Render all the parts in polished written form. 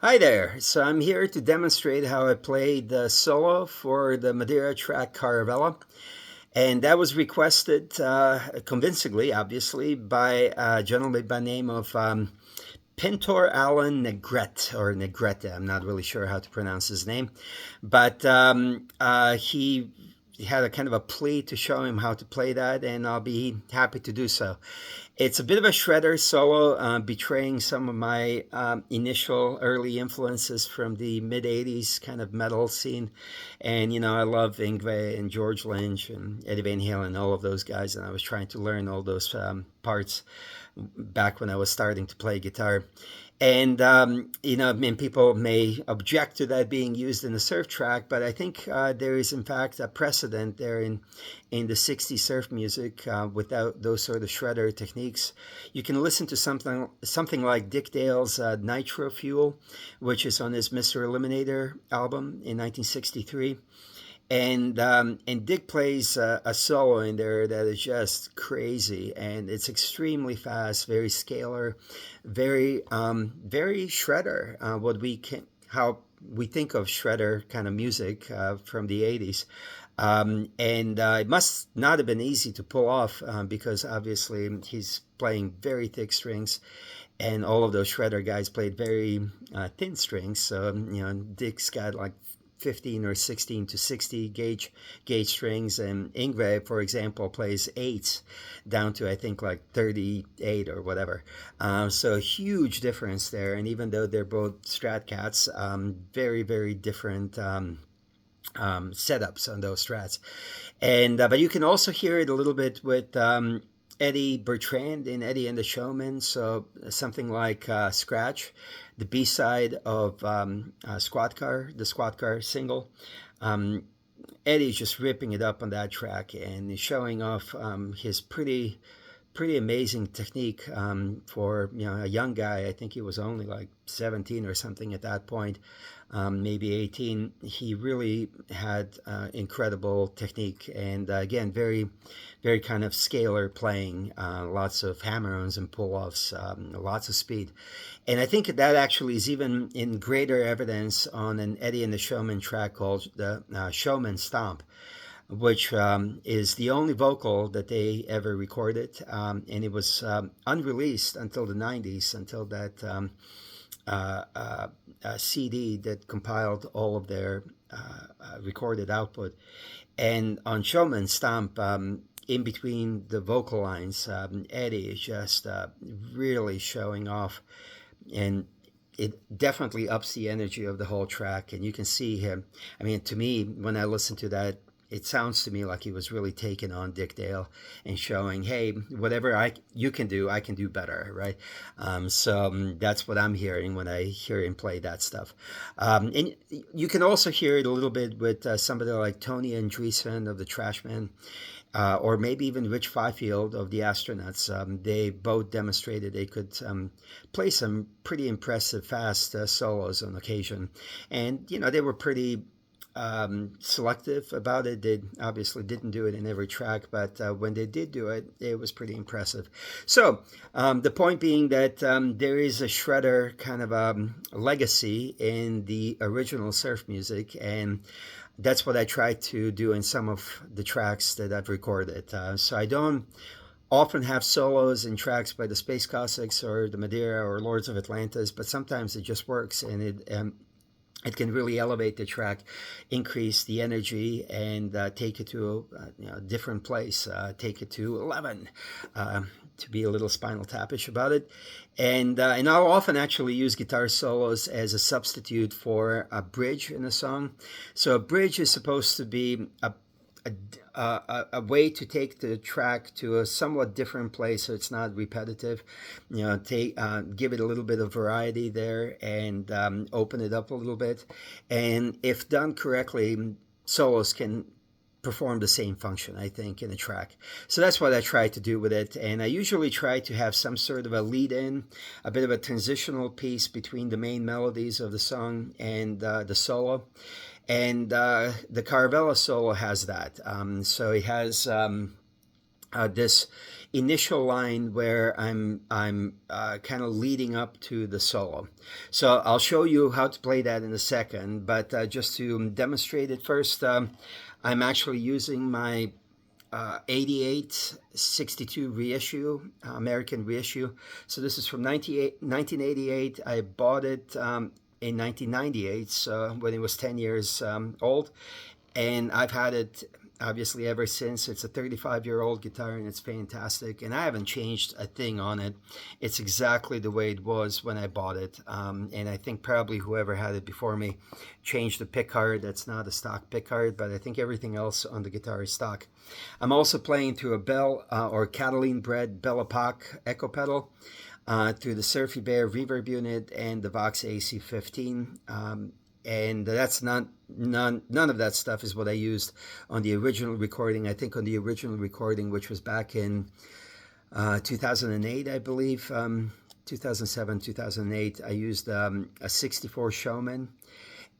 Hi there. So I'm here to demonstrate how I played the solo for the Madeira track Caravela. And that was requested convincingly, obviously, by a gentleman by the name of Pintor Alan Negrete, or Negrete. I'm not really sure how to pronounce his name. But he had a kind of a plea to show him how to play that, and I'll be happy to do so. It's a bit of a shredder solo, betraying some of my initial early influences from the mid 80s kind of metal scene. And, I love Yngwie and George Lynch and Eddie Van Halen, all of those guys. And I was trying to learn all those parts back when I was starting to play guitar. And, I mean, people may object to that being used in a surf track, but I think there is, in fact, a precedent there in the 60s surf music without those sort of shredder techniques. You can listen to something like Dick Dale's Nitro Fuel, which is on his Mr. Eliminator album in 1963. And Dick plays a solo in there that is just crazy, and it's extremely fast, very scalar, very shredder. What we can how we think of shredder kind of music from the 80s. And It must not have been easy to pull off because obviously he's playing very thick strings, and all of those shredder guys played very thin strings. So Dick's got like 15 or 16 to 60 gauge strings, and Yngwie, for example, plays eights down to I think like 38 or whatever. So huge difference there, and even though they're both Strat cats, very different. Setups on those strats, and but you can also hear it a little bit with Eddie Bertrand in Eddie and the Showman. So something like Scratch, the B side of Squad Car, the Squad Car single. Um, Eddie's just ripping it up on that track and showing off his pretty amazing technique for a young guy. I think he was only like 17 or something at that point, maybe 18. He really had incredible technique, and again, very kind of scalar playing, lots of hammer-ons and pull-offs, lots of speed. And I think that actually is even in greater evidence on an Eddie and the Showman track called the Showman Stomp, which is the only vocal that they ever recorded. And it was unreleased until the 90s, until that CD that compiled all of their recorded output. And on Showman Stomp, in between the vocal lines, Eddie is just really showing off, and it definitely ups the energy of the whole track. And you can see him. I mean, to me, when I listen to that, it sounds to me like he was really taking on Dick Dale and showing, hey, whatever you can do, I can do better, right? That's what I'm hearing when I hear him play that stuff. And you can also hear it a little bit with somebody like Tony Andreessen of the Trashmen, or maybe even Rich Fifield of the Astronauts. They both demonstrated they could play some pretty impressive fast solos on occasion, and they were pretty selective about it. They obviously didn't do it in every track, but when they did do it, it was pretty impressive. So the point being that there is a shredder kind of legacy in the original surf music, and that's what I try to do in some of the tracks that I've recorded. So I don't often have solos in tracks by the Space Cossacks or the Madeira or Lords of Atlantis, but sometimes it just works, and it can really elevate the track, increase the energy, and take it to a different place, take it to 11, to be a little Spinal Tapish about it. And I'll often actually use guitar solos as a substitute for a bridge in a song. So a bridge is supposed to be a way to take the track to a somewhat different place, so it's not repetitive. Give it a little bit of variety there, and open it up a little bit. And if done correctly, solos can perform the same function, I think, in a track. So that's what I try to do with it. And I usually try to have some sort of a lead in, a bit of a transitional piece between the main melodies of the song and the solo. And the Caravela solo has that. So it has this initial line where I'm kind of leading up to the solo. So I'll show you how to play that in a second, but just to demonstrate it first, I'm actually using my 88 62 reissue, American reissue. So this is from 1988. I bought it in 1998, so when it was 10 years old, and I've had it obviously ever since. It's a 35-year-old guitar, and it's fantastic, and I haven't changed a thing on it. It's exactly the way it was when I bought it, and I think probably whoever had it before me changed the pickguard. That's not a stock pickguard, but I think everything else on the guitar is stock. I'm also playing through a Bell or Cataline bred Belle Epoque echo pedal, through the Surfy Bear reverb unit and the Vox AC15. And that's none of that stuff is what I used on the original recording. I think on the original recording, which was back in 2008, I believe, 2007, 2008, I used a 64 Showman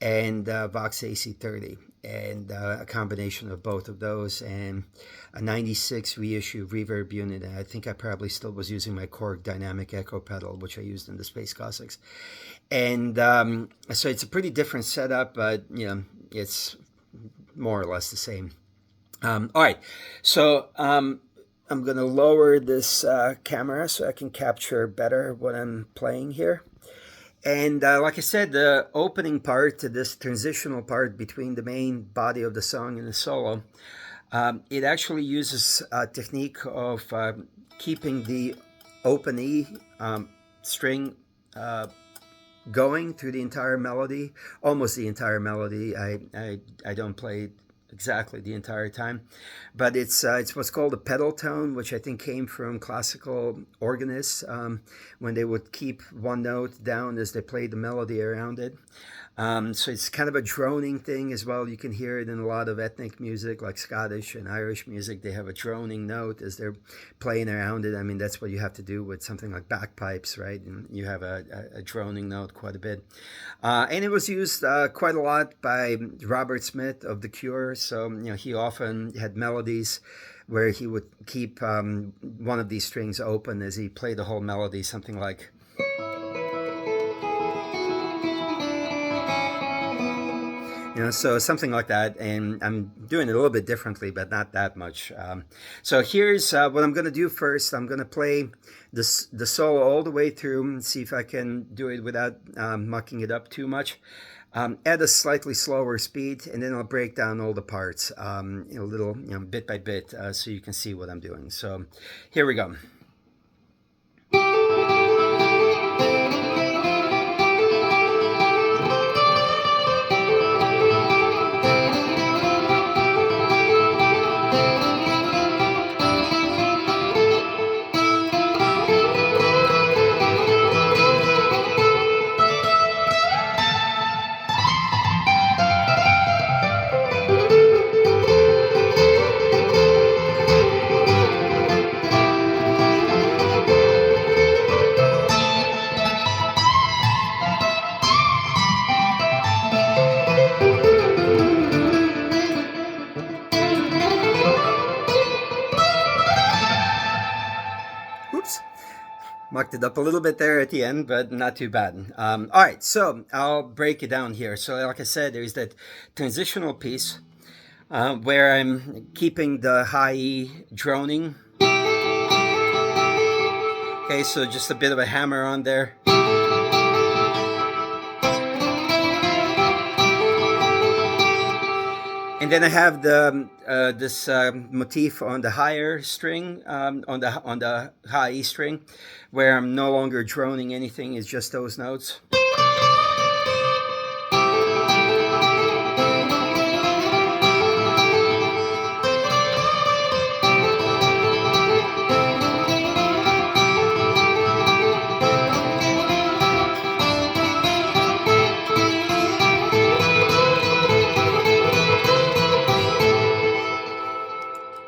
and Vox AC30, and a combination of both of those, and a 96 reissue reverb unit. And I think I probably still was using my Korg dynamic echo pedal, which I used in the Space Cossacks. And so it's a pretty different setup, but it's more or less the same. All right, so I'm going to lower this camera so I can capture better what I'm playing here. And like I said, the opening part, this transitional part between the main body of the song and the solo, it actually uses a technique of keeping the open E string going through the entire melody, almost the entire melody. I don't play it exactly the entire time, but it's what's called a pedal tone, which I think came from classical organists when they would keep one note down as they played the melody around it. So it's kind of a droning thing as well. You can hear it in a lot of ethnic music, like Scottish and Irish music. They have a droning note as they're playing around it. I mean, that's what you have to do with something like bagpipes, right? And you have a droning note quite a bit. And it was used quite a lot by Robert Smith of The Cure. So, he often had melodies where he would keep one of these strings open as he played the whole melody, something like... so something like that, and I'm doing it a little bit differently, but not that much. So here's what I'm going to do first. I'm going to play the solo all the way through and see if I can do it without mucking it up too much. At a slightly slower speed, and then I'll break down all the parts a little, bit by bit, so you can see what I'm doing. So here we go. Mucked it up a little bit there at the end, but not too bad. All right, so I'll break it down here. So like I said, there's that transitional piece where I'm keeping the high E droning. Okay, so just a bit of a hammer on there. And then I have the this motif on the higher string, on the high E string, where I'm no longer droning anything. It's just those notes.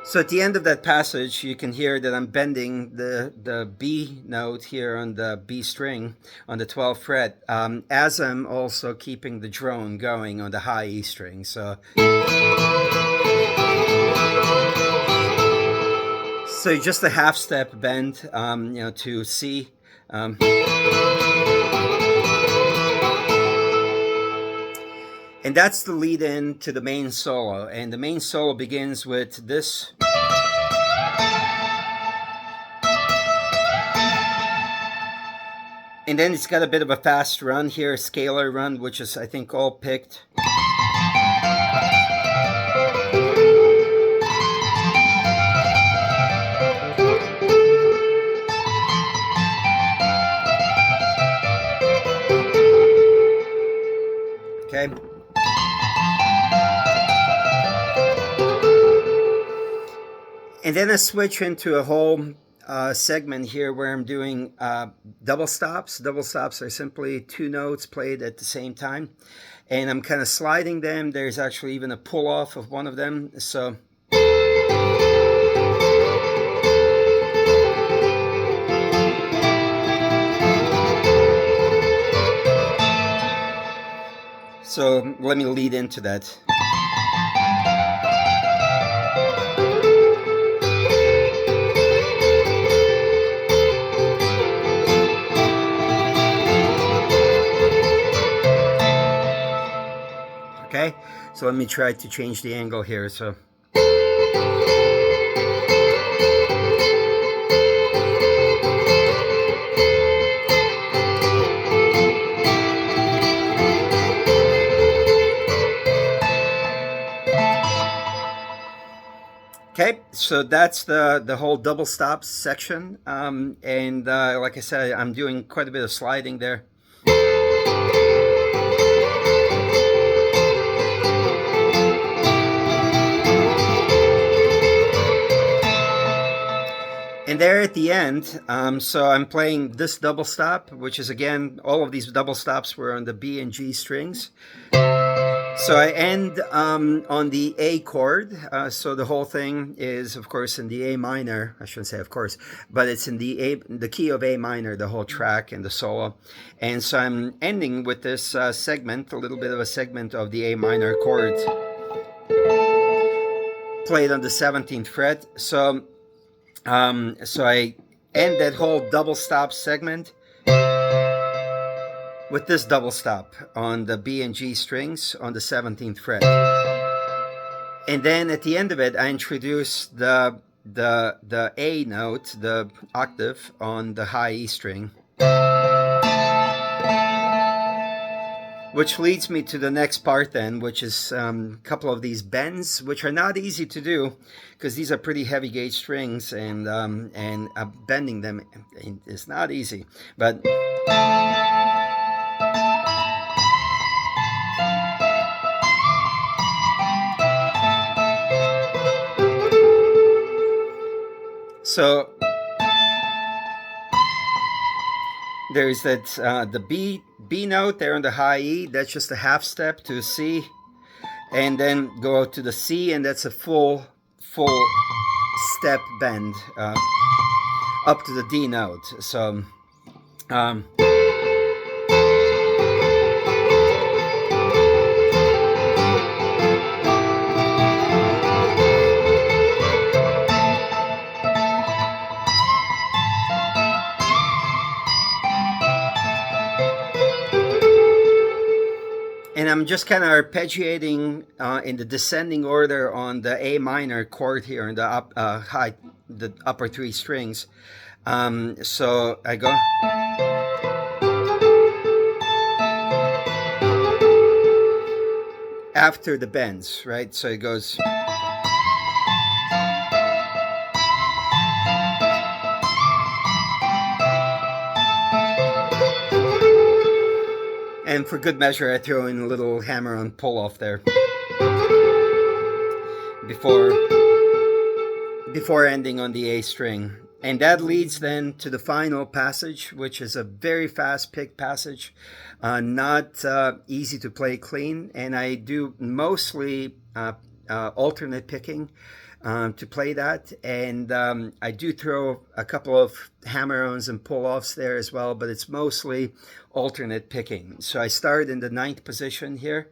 So at the end of that passage, you can hear that I'm bending the B note here on the B string on the 12th fret, as I'm also keeping the drone going on the high E string. So So just a half step bend, to C. And that's the lead in to the main solo. And the main solo begins with this. And then it's got a bit of a fast run here, a scalar run, which is, I think, all picked. Okay. And then I switch into a whole segment here where I'm doing double stops. Double stops are simply two notes played at the same time. And I'm kind of sliding them. There's actually even a pull off of one of them. So let me lead into that. Okay, so let me try to change the angle here. So okay, so that's the whole double stops section, and like I said, I'm doing quite a bit of sliding there. And there at the end, so I'm playing this double stop, which is, again, all of these double stops were on the B and G strings. So I end on the A chord. So the whole thing is, of course, in the A minor. I shouldn't say of course, but it's in the key of A minor, the whole track and the solo. And so I'm ending with this segment, a little bit of a segment of the A minor chord played on the 17th fret. So I end that whole double stop segment with this double stop on the B and G strings on the 17th fret. And then at the end of it, I introduce the A note, the octave on the high E string, which leads me to the next part then, which is a couple of these bends, which are not easy to do because these are pretty heavy gauge strings, and bending them is not easy. But so there's that the B note there on the high E. That's just a half step to C, and then go to the C, and that's a full step bend up to the D note. So and I'm just kind of arpeggiating in the descending order on the A minor chord here in the the upper three strings. So I go after the bends, right? So it goes. And for good measure, I throw in a little hammer-on pull-off there before ending on the A string. And that leads then to the final passage, which is a very fast pick passage, not easy to play clean. And I do mostly alternate picking to play that. And I do throw a couple of hammer-ons and pull-offs there as well, but it's mostly alternate picking. So I start in the 9th position here.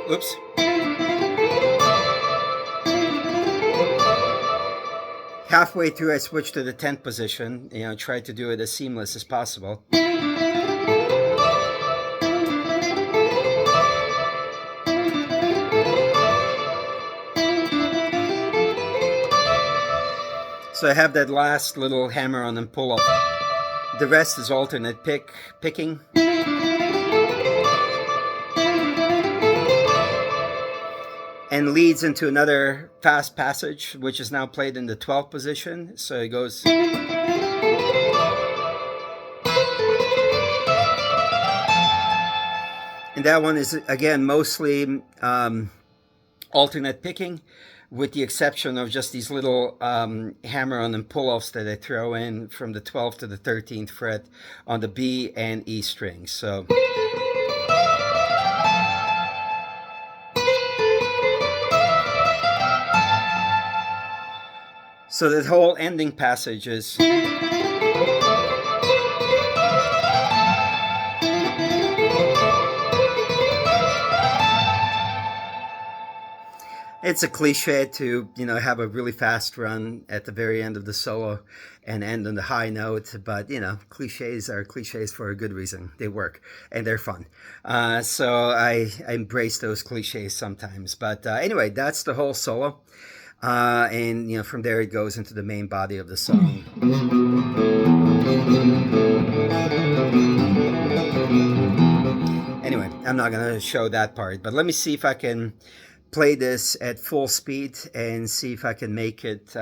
Oops. Halfway through, I switched to the 10th position, tried to do it as seamless as possible. So I have that last little hammer on and pull off. The rest is alternate picking. And leads into another fast passage, which is now played in the 12th position. So it goes. And that one is, again, mostly alternate picking, with the exception of just these little hammer-on and pull-offs that I throw in from the 12th to the 13th fret on the B and E strings. So. So that whole ending passage is. It's a cliche to, have a really fast run at the very end of the solo and end on the high note. But, cliches are cliches for a good reason. They work and they're fun. So I embrace those cliches sometimes. But anyway, that's the whole solo. And, from there it goes into the main body of the song. Anyway, I'm not going to show that part. But let me see if I can play this at full speed and see if I can make it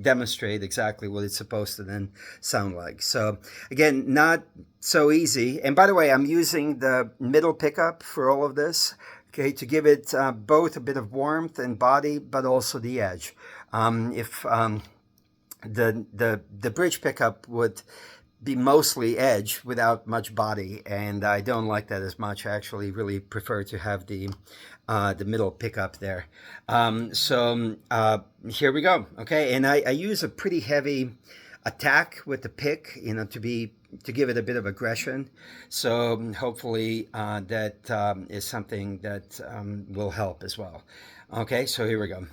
demonstrate exactly what it's supposed to then sound like. So again, not so easy. And by the way, I'm using the middle pickup for all of this, okay, to give it both a bit of warmth and body, but also the edge. If the bridge pickup would be mostly edge without much body, and I don't like that as much. I actually really prefer to have the middle pickup there. So here we go. Okay, and I use a pretty heavy attack with the pick, to give it a bit of aggression. So hopefully that is something that will help as well. Okay, so here we go.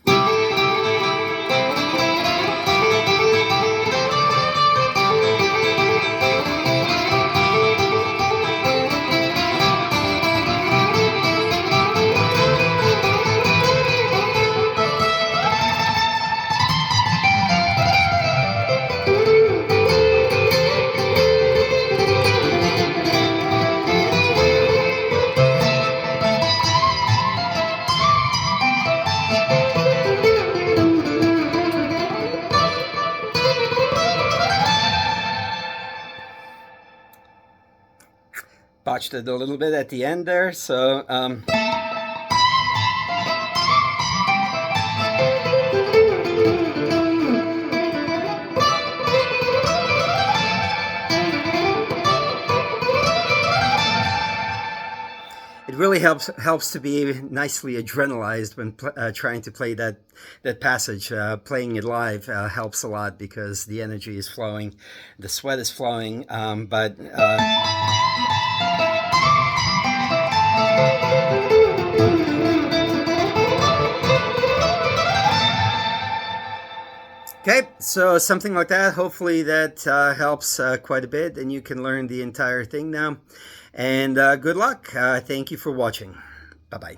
Botched it a little bit at the end there, so it really helps to be nicely adrenalized when trying to play that passage. Playing it live helps a lot because the energy is flowing, the sweat is flowing, but okay, so something like that. Hopefully that helps quite a bit, and you can learn the entire thing now. And good luck. Thank you for watching. Bye-bye.